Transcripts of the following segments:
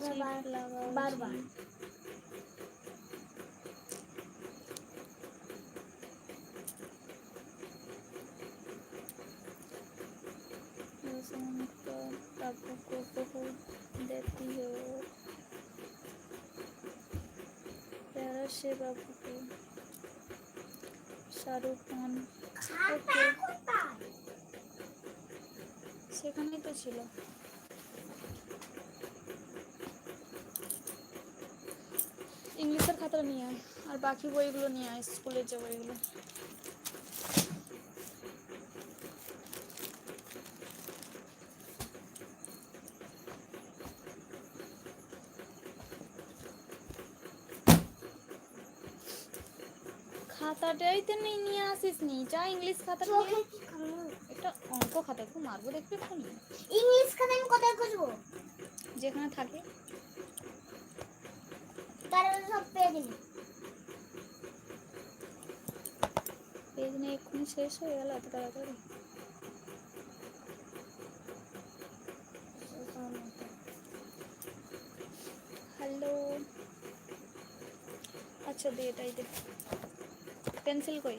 কথা বারবার। बाबू को बहुत देती हो प्यारा से बाबू को। শাহরুখ খান সেখানেই তো ছিল। ইংলিশের খাতা নিয়ে আয় আর বাকি বইগুলো নিয়ে আয়, স্কুলের যে বইগুলো। খাতাটাই তো নিয়ে আসিস নি, যা ইংলিশ খাতা নিয়ে। এটা অঙ্ক খাতা, একটু মারবো দেখবি এখন। ইংলিশ খাতা আমি কোথায় খুঁজবো? যেখানে থাকে তারা সব পেয়ে গেলি। পেজ নিয়ে এক্ষুনি শেষ হয়ে গেল এত তাড়াতাড়ি। হ্যালো, আচ্ছা দে, এটাই দে। পেন্সিল কই?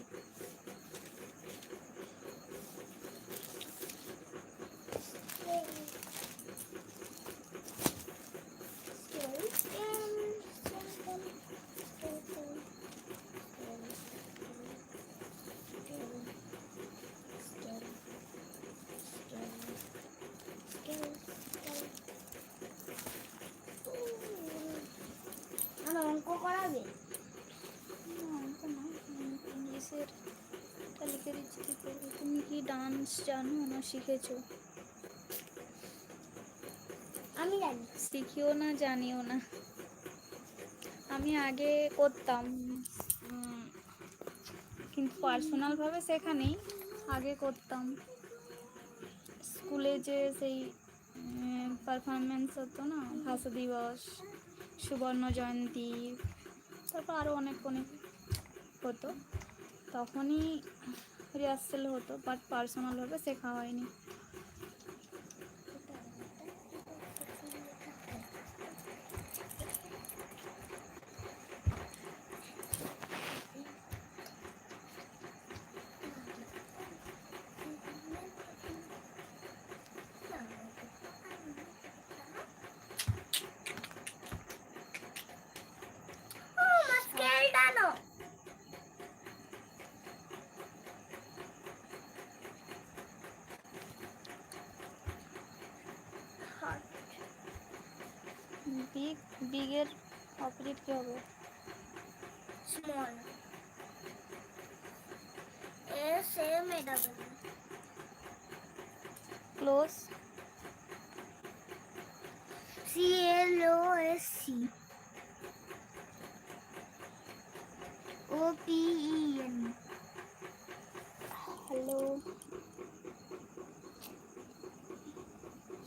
অঙ্ক করাবে? অঙ্ক না, ইংলিশের লিখে দিচ্ছি কি করবো। তুমি কি ডান্স জানো না শিখেছো? আমি জানি। শিখিও না, জানিও না। আমি আগে করতাম, কিন্তু পার্সোনালভাবে শেখা নেই। আগে করতাম স্কুলে, যে সেই পারফরমেন্স হতো না, ভাষা দিবস, সুবর্ণ জয়ন্তী, তারপর আরও অনেক অনেক হতো, তখনই রিহার্সেল হতো, বাট পার্সোনালভাবে শেখা হয়নি। বিগের অপোজিট কি হবে? Small. S M A double. Close. C L O S C O P E N. Hello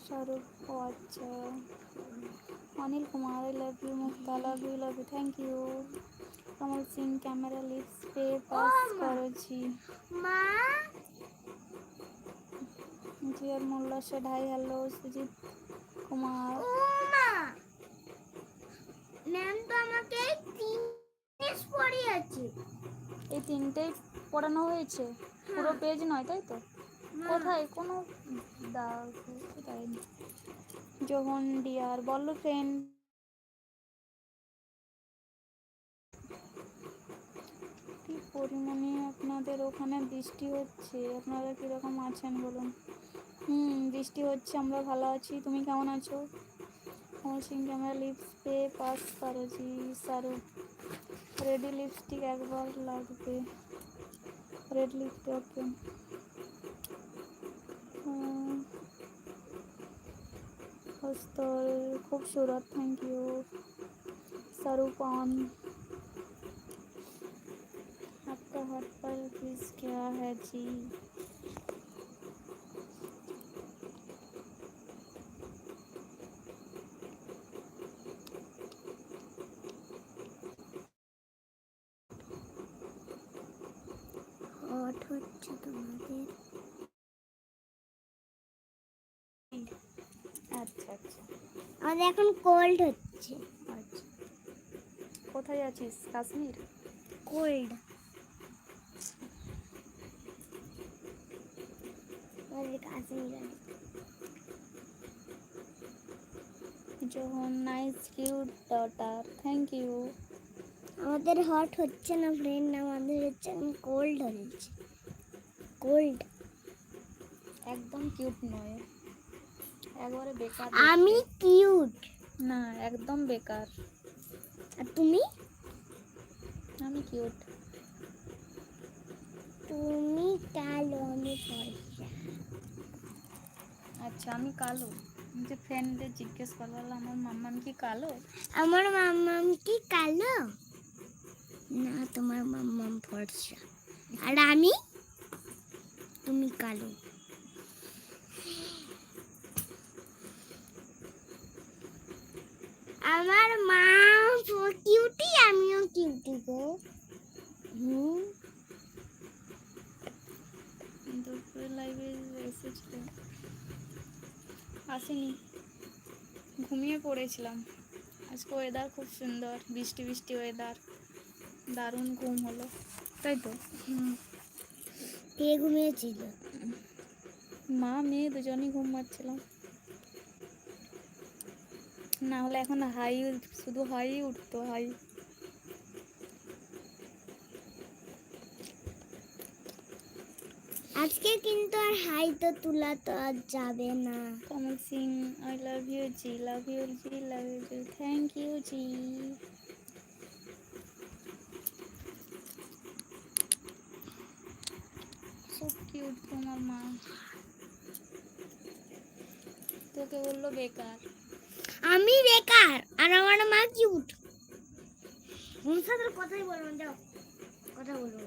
Shahrukh. ও আচ্ছা। Anil Kumar, I love you. Mukta, love you, love you, thank you. Kamal Singh, camera lips पे पास करो जी। মা জিয়ার মোল্লা সে ঢাই। হ্যালো সুজিত কুমার। ও মা, ম্যাম তো আমাকে 3 পেজ পড়িয়েছে। এই 3টেই পড়ানো হয়েছে, পুরো পেজ নয় তাই তো? কোথায় কোনো জোহন ডিয়ার, বলো ফ্রেন্ড। কি পরিমাণে আপনাদের ওখানে বৃষ্টি হচ্ছে? আপনারা কীরকম আছেন বলুন? বৃষ্টি হচ্ছে, আমরা ভালো আছি। তুমি কেমন আছো? কমল সিং, ক্যামেরা লিপস पे पास करो जी। শাহরুখ, রেডি লিপস্টিক একবার লাগবে। রেড লিপস্টিক, ওকে। खूबसूरत, थैंक यू। सरूपान, आपका हाथ पर किस क्या है जी? হট হচ্ছে তোমাদের? আচ্ছা আচ্ছা আমাদের এখন কোল্ড হচ্ছে। আচ্ছা, কোথায় আছিস? কাশ্মীর? কোল্ড আমাদের কাশ্মীর আছে। John nice cute daughter, thank you. আমাদের হট হচ্ছে না ফ্রেন্ড, আমাদের হচ্ছে কোল্ড হচ্ছে। কোল্ড। একদম কিউট নয়, একবারে বেকার আমি দেখতে। কিউট। না, একদম বেকার। আর তুমি? আমি কিউট। তুমি কালো, আমি ফর্সা। আচ্ছা, আমি কালো? যে ফ্রেন্ডদের জিজ্ঞেস করলাম আমার মাম্মাম কি কালো? আমার মাম্মাম কি কালো? না, তোমার মাম্মাম ফর্সা। আর আমি? তুমি কালো। আমার মা কিউটি, আমিও কিউটি গো। দুপুরে লাইভে এসেছিল, আসেনি, ঘুমিয়ে পড়েছিলাম। আজকে ওয়েদার খুব সুন্দর, বৃষ্টি বৃষ্টি ওয়েদার, দারুণ ঘুম হলো, তাই তো? কে ঘুমিয়েছিল? মা মেয়ে দুজনেই ঘুম পাচ্ছিলাম, না হলে এখন হাই, শুধু হাই উঠতো, হাই। আজকে কিন্তু আর হাই তো তোলা তো আর যাবে না। Kamal Singh, I love you ji, love you ji, love you ji, thank you ji. খুব কিউট তোমার মা, তোকে বললো বেকার। আমি বেকার আর আমার মা কিউট। ওর সাথে কথাই বলবো না, যাও কথা বলবো।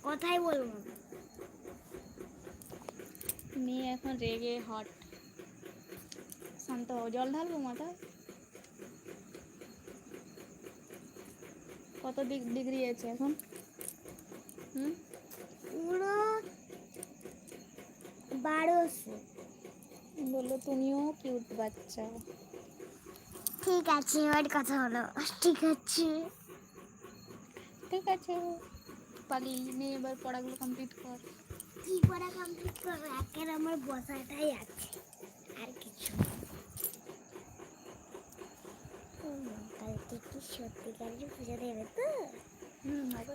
কথাই বলবো না। মেয়ে এখন রেগে হট, শান্ত হও। জল ঢালবো মাথায়? কত ডিগ্রি আছে এখন? পুরো 1200। বললো তুমিও কিউট বাচ্চা। ঠিক আছে, এবার কথা হলো। ঠিক আছে, ঠিক আছে, পালিয়ে নে, এবার পড়াগুলো কমপ্লিট কর। কি পড়া কমপ্লিট করবো? একের আমার বসাটাই আছে, আর কিছু না। কালকে কি সত্যিকারের পুজো দেবে তো?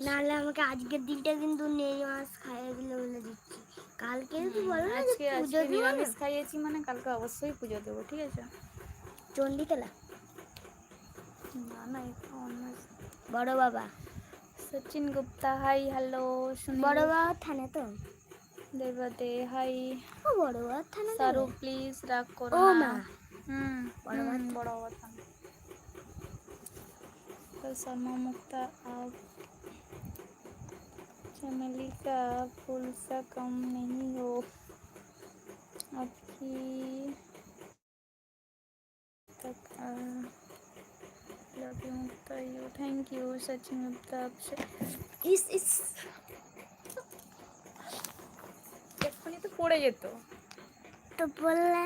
নাহলে আমাকে আজকের দিনটা কিন্তু নেই মাছ খাইয়ে দিলে বলে দিচ্ছি। কালকে যদি বলো না যে আজকে পুজো আজকে দেবো না, নিরামিষ খাইয়েছি মানে কালকে অবশ্যই পুজো দেবো, ঠিক আছে? চণ্ডীতলা না না, এটা অন্য। বড় বাবা, সচিন গুপ্তা হাই, হ্যালো। বড় বাবা থানে তো? দেবদে হাই। ও বড় বাবা থানে তো? সারু প্লিজ রাগ করো ও না। মা, বড় বাবা থানে। বড় কথা। कल शर्मा मुक्ता आप चमेली का फूल सा कम नहीं हो, आपकी तक love you Mukta, you thank you Sachin Mukta. आपसे इस এক্ষুনি তো পড়ে যেত, তো বললে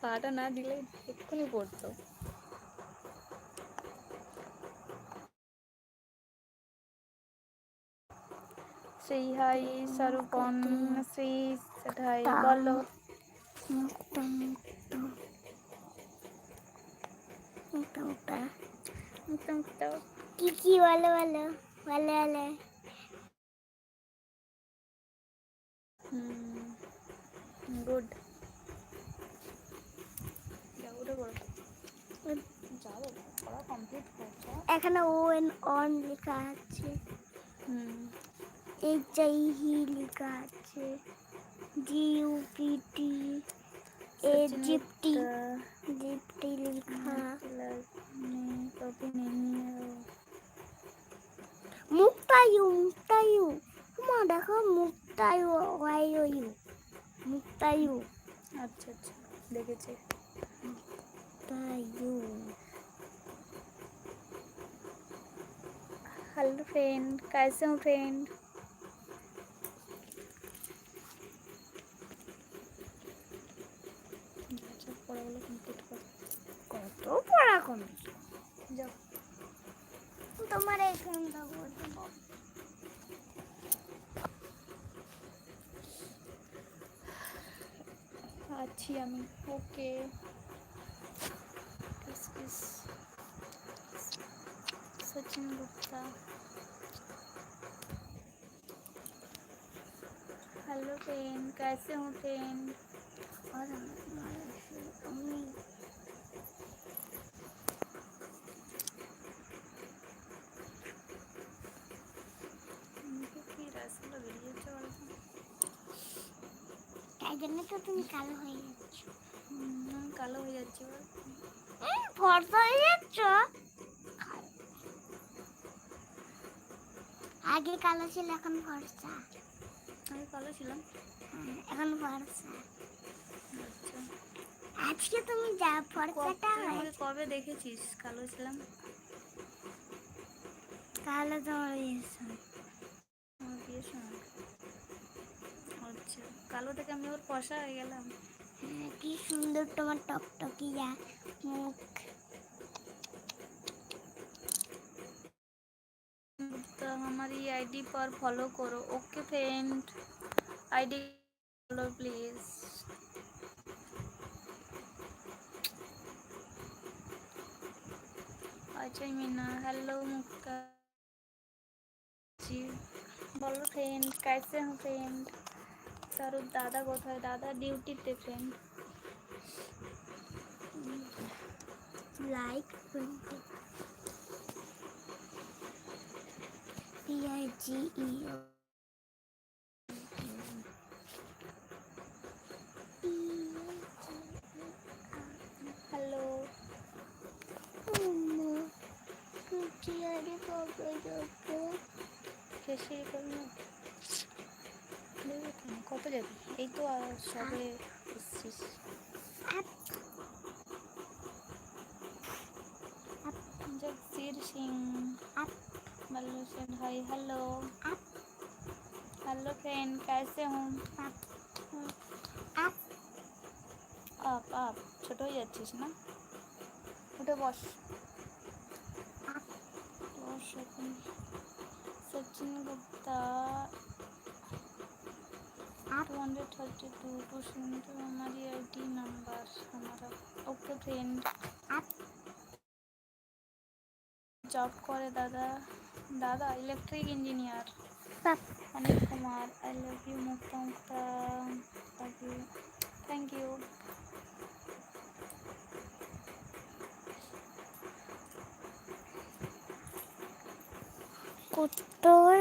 পাটা না দিলে এক্ষুনি পড়তো। শ্রী হাই, স্বরূপন শ্রী হাই, বলো। মুক্তা মুক্তা মুক্তা মুক্তা মুক্তা মুক্তা কি কি বলো বলো বলো বলো। গুড, যাও পড়া কমপ্লিট করছো। এখানে ও এন অন লেখা আছে, এইচ আই হি লেখা আছে, জি ইউ পি টি এ জিপ্টি জিপ্টি লেখা। कभी नहीं है মুক্তায়ু মুক্তায়ু, মা দেখো মুক্তায়ু, ওয়াই ও ইউ, মুক্তায়ু। अच्छा अच्छा দেখেছি। মুক্তায়ু। हेलो फ्रेंड, कैसे हो फ्रेंड? কমপ্লিট। যাও। তোমার এইখানটা বলতে আছি আমি। ওকে। किस किस सचिन गुप्ता। हेलो फ्रेंड, कैसे हो फ्रेंड? और আমি उनको की रसगुल्ला বেরিয়েছে বলতো। তাই জন্য তো তুমি কালো হয়ে যাচ্ছ। আমি কালো হয়ে যাচ্ছি বল। ফর্সা হয়ে যাচ্ছ। আগে কালো ছিল, এখন ফর্সা। আমি কালো ছিলাম। এখন ফর্সা। আচ্ছা, আজকে তুমি যা ফর্সাটা তুই আমাকে কবে দেখেছিস কালো ছিলাম? কালো তোমার হয়েছে। আমার বিয়ের সময়। আচ্ছা, কালো থেকে আমি ওর ফর্সা হয়ে গেলাম। কি সুন্দর তোমার টকটকিয়া মুখ। तो हमारी आईडी पर फॉलो करो। Okay friend, ID follow please. अच्छा मीना, हेलो मुक्ता जी। बोलो फ्रेंड, कैसे हो फ्रेंड? शाहरुख दादा कोথায়? दादा ডিউটিতে फ्रेंड। লাইক PIGEO हेलो कैसे করবো? কত যাবে? এই তো সবে এসেছিস। जगसीर सिंह मल्लू से भाई हेलो। हेलो फ्रेंड, कैसे हो? आप ছোট হয়ে যাচ্ছিস না? উঠে বস। सचिन गुप्ता 232 टू सुनते हमारी आईडी नंबर हमारा। ओके फ्रेंड, जॉब करे दादा। दादा electric engineer. Anil Kumar, I love you Mukta Mukta, love you, thank you. কুত্তর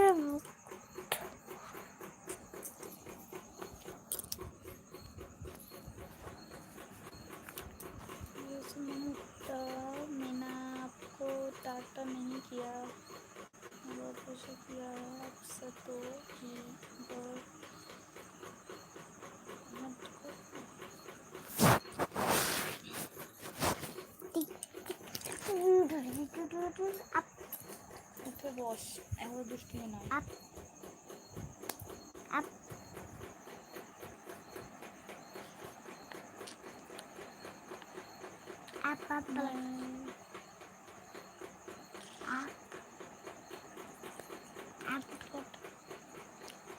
मुक्ता, मैंने आपको टाटा नहीं किया, बहुत शुक्रिया आपसे तो ही बहुत উঠে বস, এত দুষ্টুমি নয়।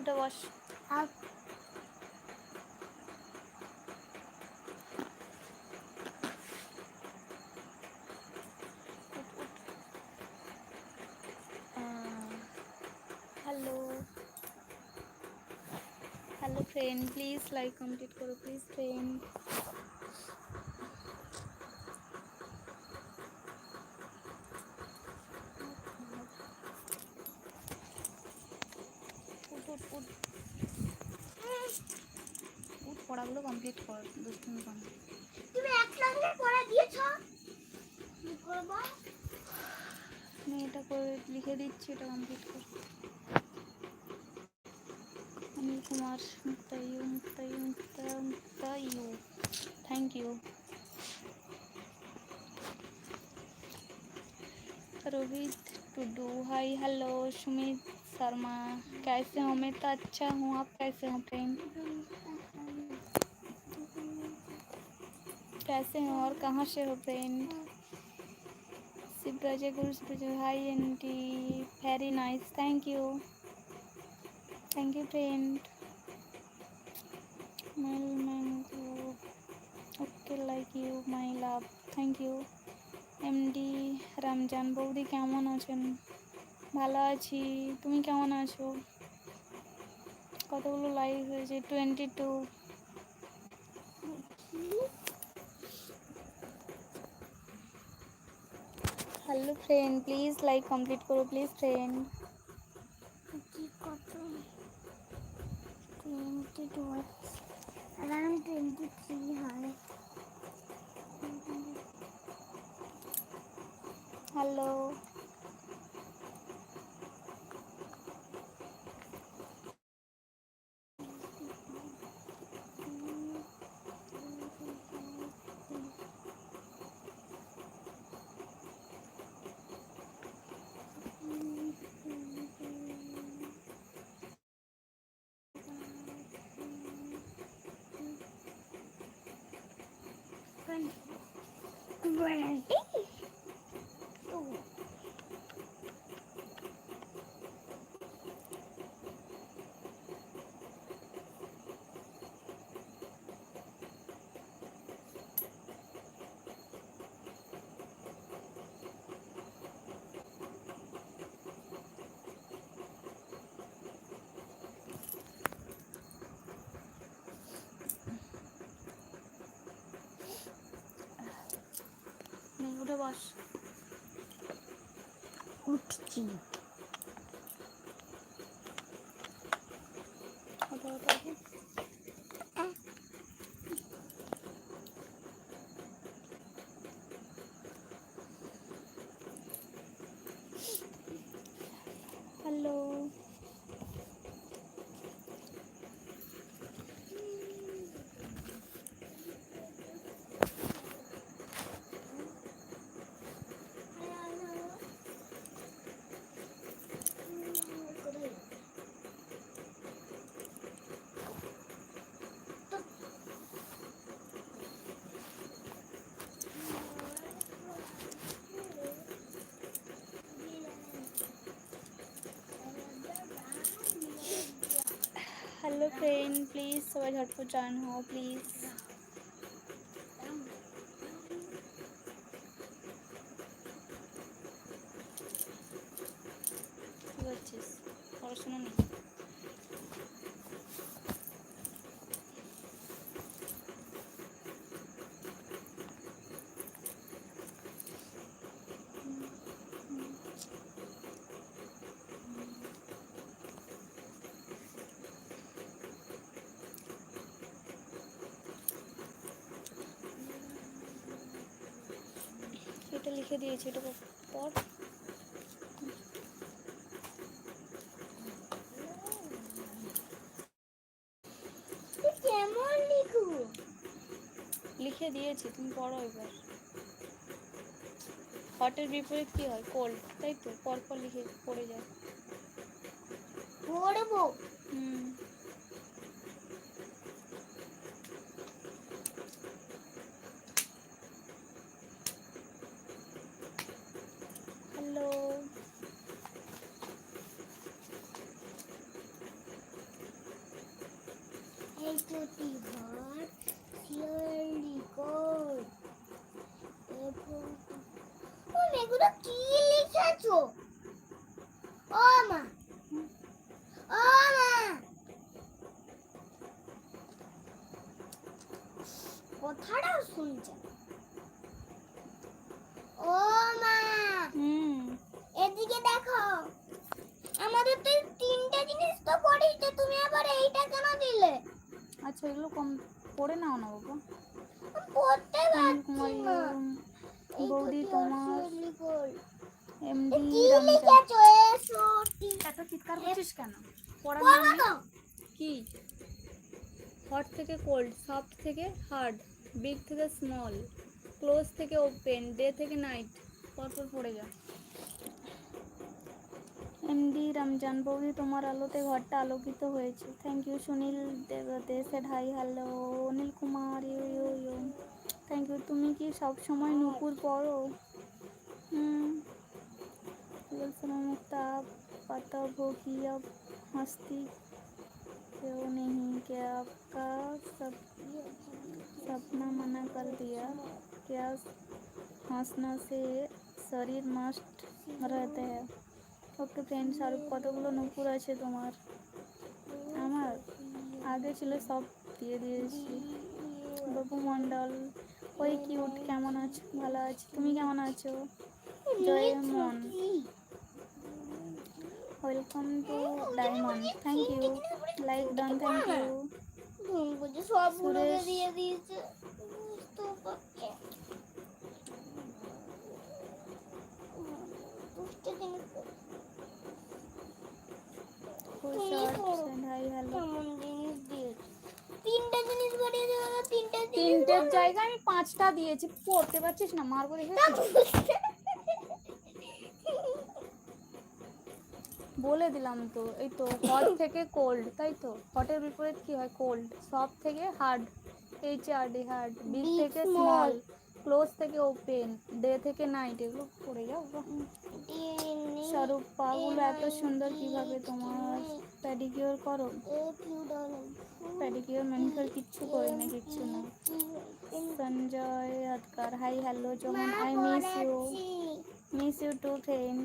উঠে বস। Hello hello friend, please like complete करो प्लीज फ्रेंड। পড়াগুলো কমপ্লিট কর, দুষ্টুমি কর। তুমি এক লাইনে পড়া দিয়েছো, কি করব? আমি এটা করে লিখে দিচ্ছি, এটা কমপ্লিট কর। Anil Kumar, Mukta you, thank you. Rohit Tudu, hi hello. Sumit Sharma, कैसे हो? मैं तो अच्छा हूँ, आप कैसे हो फ्रेंड? कैसे हो और कहाँ से हो फ्रेंड? শিবরাজে গুরু শিবরাজে hi aunty very nice thank you friend মেল mango okay like you my love thank you MD Ramzan বৌদি কেমন আছেন? ভালো আছি, তুমি কেমন আছো? কতগুলো লাইক হয়েছে? 22। Hello friend, please like complete করো প্লিজ ফ্রেন্ড। কি কত 22 अराउंड 23 হয়। হ্যালো গ্যারান্টি উঠে বস। উঠছি। হ্যালো হ্যালো ফ্রেন্ড, প্লিজ সবাই ঝটপট জয়েন হও প্লিজ। কি করছিস? পড়াশোনা নেই? এটা লিখে দিয়েছি, এটা পড়। কেমন লিখু? লিখে দিয়েছি, তুমি পড়ো এবার। হটের বিপরীত কি হয়? কোল্ড, তাই তো? পরপর লিখে পড়ে যাও। পড়বো। হুম হ্যালো এই চটি ঘর শিওরলি কোড ও এগুলো কি লিখেছো? ও মা ও মা কথাটা শুনছে। ও মা হুম এদিকে দেখো, আমাদের তো এই তিনটা জিনিস তো পড়েছে, তুমি আবার এইটা কেন দিলে? আচ্ছা, এগুলো কম পড়ে নাও না বাবা। পড়তে অনিল পারছি কুমার না। এই বৌদি চটি তোমার শিওরলি কোড এমডি কি রমজান। লিখেছো? এসোটি এত চিৎকার করছিস কেন? পড়া পড়ো নেই? তো। কি? হট থেকে কোল্ড, সফট থেকে হার্ড, বিগ থেকে স্মল, ক্লোজ থেকে ওপেন, ডে থেকে নাইট। পরপর পড়ে যা। এমডি রমজান বৌদি তোমার আলোতে ঘরটা আলোকিত হয়েছে। থ্যাংক ইউ সুনীল দেবতে said hi hello. Anil Kumar you you you thank you. তুমি কি সব সময় নুপুর পড়ো? मुक्ता आप पता हो कि अब हंसती क्यों नहीं, क्या आपका सब सपना मना कर दिया, क्या हंसना से शरीर मस्त रहते हैं। ওকে ফ্রেন্ড শাহরুখ কতগুলো নুপুর আছে তোমার? আমার আগে ছিল, সব দিয়ে দিয়েছি। বাবু মণ্ডল, ওই কিউট, কেমন আছো? ভালো আছি, তুমি কেমন আছো? Joymon, welcome to diamond, thank you, like done, thank you. সবগুলোকে সুরেশ, দিয়ে দিয়েছে। তো পাচ্ছে। দুষ্টু জিনিস তো। ভাই হ্যালো। কেমন জিনিস দিয়েছে? তিনটা জিনিস বানিয়ে দেওয়া, তিনটা জিনিস তিনটের জায়গায় আমি 5টা দিয়েছি, পড়তে পারছিস না, মারবো দেখেছিস? বলে দিলাম তো, এই তো হট থেকে কোল্ড, তাই তো হটের বিপরীত কি হয়? কোল্ড। সব থেকে hard, HRD hard, big Big, থেকে small. স্মল, ক্লোজ থেকে ওপেন, ডে থেকে নাইট, এগুলো পড়ে যাও। শাহরুখ, পাগুলো এত সুন্দর কিভাবে তোমার? প্যাডিকিওর করো? প্যাডিকিওর ম্যানিকিওর কিচ্ছু করি না, কিচ্ছু না। Sanjay Hatkar, hi hello Jomon, I miss you too friend.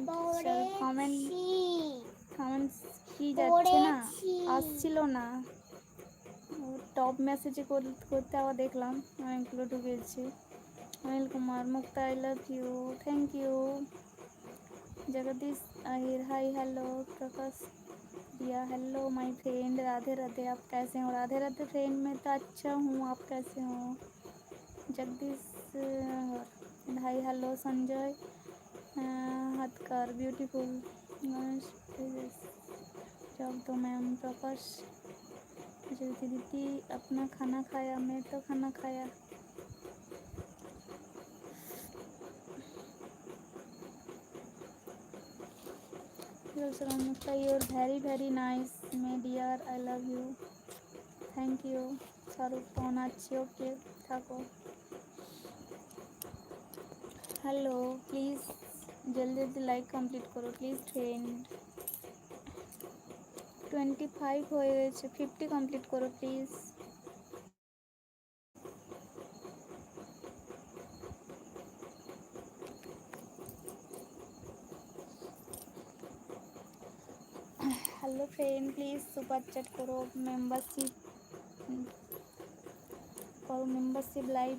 Comments কি যাচ্ছে না, আসছিল না। টপ মেসেজে করতে আবার দেখলাম অনেকগুলো ঢুকেছে। Anil Kumar, Mukta, I love you, thank you. Jagdish Ahir, hi hello. Prakash दिया, hello my friend, Radhe Radhe, आप कैसे हो? राधे राधे फ्रेंड, मैं तो अच्छा हूँ, आप कैसे हो? Jagdish, hi hello. Sanjay Hatkar, beautiful, जब तो मैम। प्रकाश, ज्योति दीदी, अपना खाना खाया? मैं तो खाना खाया। You're very very nice, my dear, I love you, thank you. Shahrukh, কেমন আছি? ওকে থাকো। হ্যালো, প্লিজ জলদি জলদি লাইক কমপ্লিট করো প্লিজ ফ্রেন্ড। 25 হয়ে গেছে, 50 কমপ্লিট করো please. Hello friend, please super chat करो, मेंबरशिप करो, मेंबरशिप लाइव